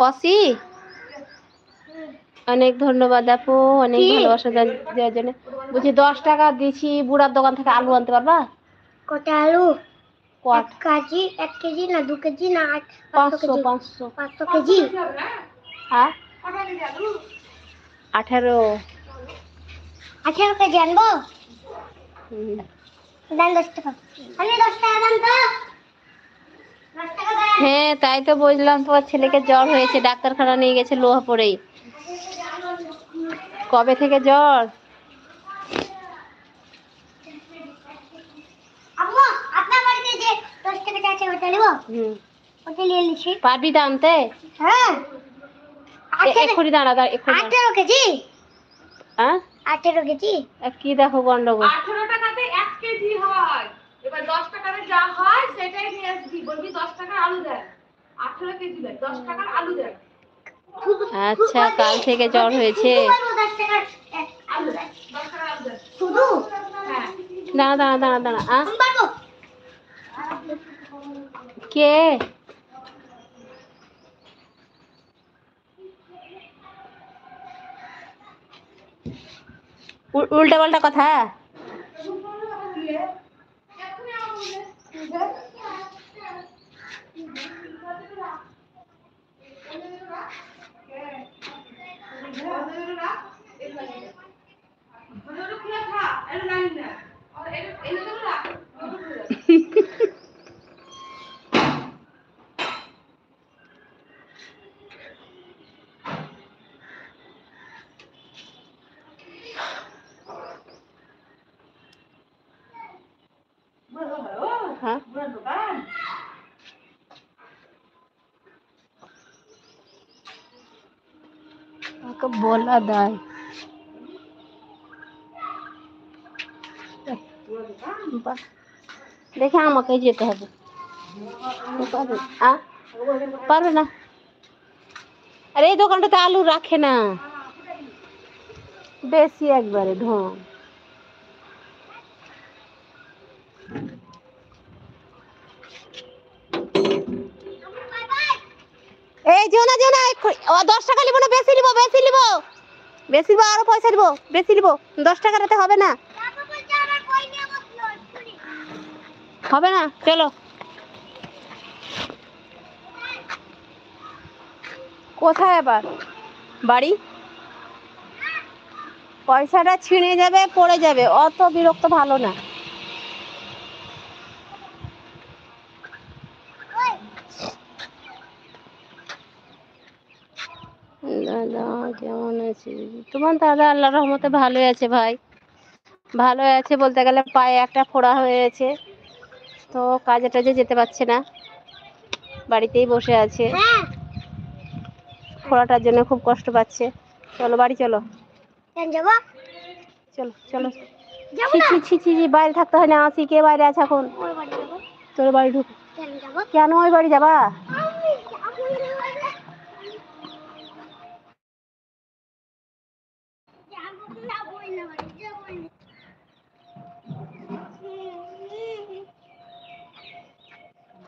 কসি, অনেক ধন্যবাদ আপু, অনেক ভালোবাসা দেওয়ার জন্য। বুঝি 10 টাকা দিয়েছি, বুড়ার দোকান থেকে আলু আনতে পারবা? কটা আলু? 1 কেজি না 2 কেজি না 500 কেজি? হ্যাঁ 18 কেজি আনবো। দাম 10 টাকা। আমি 10 টাকা দাম তো। হ্যাঁ তাই তো বুঝলাম, তোমার ছেলেকে জ্বর হয়েছে, ডাক্তারখানা নিয়ে গেছে লোহাপুরেই। কবে থেকে জ্বর? আম্মু আপনার বাড়িতে যে 10 টাকা আছে ওটা নিব? ওটা নিয়ে নিছি। পারবি তো আনতে? হ্যাঁ। এক্ষুনি দাঁড়া, 18 কেজি? হ্যাঁ 18 কেজি? কি দেখো গন্ডগোল। 18 টাকাতে 1 কেজি হয়। এবার 10 টাকাতে যা হয় সেটাই নিয়ে আসবি। বলবি 10 টাকার আলু দেন। 18 কেজি দেন, 10 টাকার আলু দেন। আচ্ছা, কাল থেকে জ্বর হয়েছে। 10 টাকার আলু দেন, 10 টাকার আলু দেন। শুধু? হ্যাঁ। দাঁড়া। আমি পারবো। কে? উল্টা পাল্টা কথা। হ্যাঁ আমাকে বলা দায়। দেখে আমাকে যেতে হবে। পারবে না। আরে এই দোকানটাতে আলু রাখে না, বেশি একবারে ঢং। এই যেও না 10 টাকা নিবো না, বেশি নিবো আরো পয়সা নিবো, বেশি নিবো। 10 টাকাতে হবে না, চলো। কোথায় আবার বাড়ি? পয়সাটা ছিঁড়ে যাবে, পড়ে যাবে, অত বিরক্ত ভালো না। দাদা কেমন আছে? তোমার দাদা আল্লাহর রহমতে ভালোই আছে ভাই। ভালো আছে বলতে গেলে পায়ে একটা ফোড়া হয়েছে, তো কাজে টাজে যেতে পারছে না, বাড়িতেই বসে আছে। ফোড়াটার জন্য খুব কষ্ট পাচ্ছে। চলো বাড়ি চলো। চলো ছি বাইরে থাকতে হয় না, আসি কে বাইরে আছে এখন? তোর বাড়ি ঢুক। কেন ওই বাড়ি যাবা?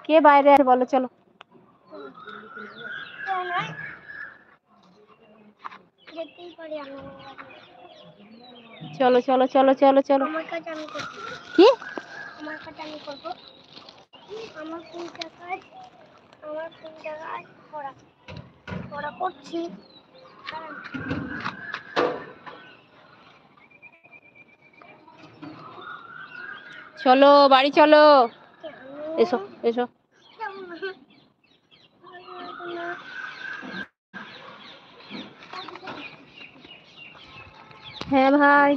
কে বাইরে আছে বলো, চলো। চলো চলো চলো চলো চলো। কি? আমার কাছে আমি করব। আমার কোন জায়গায় পড়া করছি। চলো বাড়ি চলো। এসো। হ্যাঁ ভাই,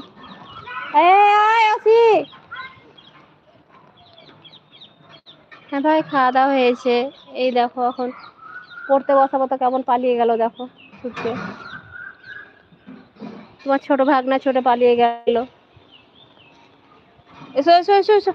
আসি। হ্যাঁ ভাই, খাওয়া দাওয়া হয়েছে। এই দেখো এখন পড়তে বসাবো তো কেমন পালিয়ে গেল দেখো ছুটতে। তোমার ছোট ভাগনা ছোট পালিয়ে গেল। এসো এসো এসো এসো।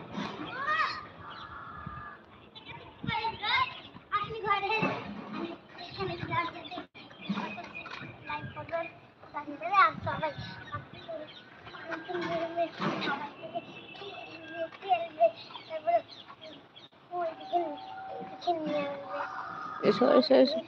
এসো এসো এসো।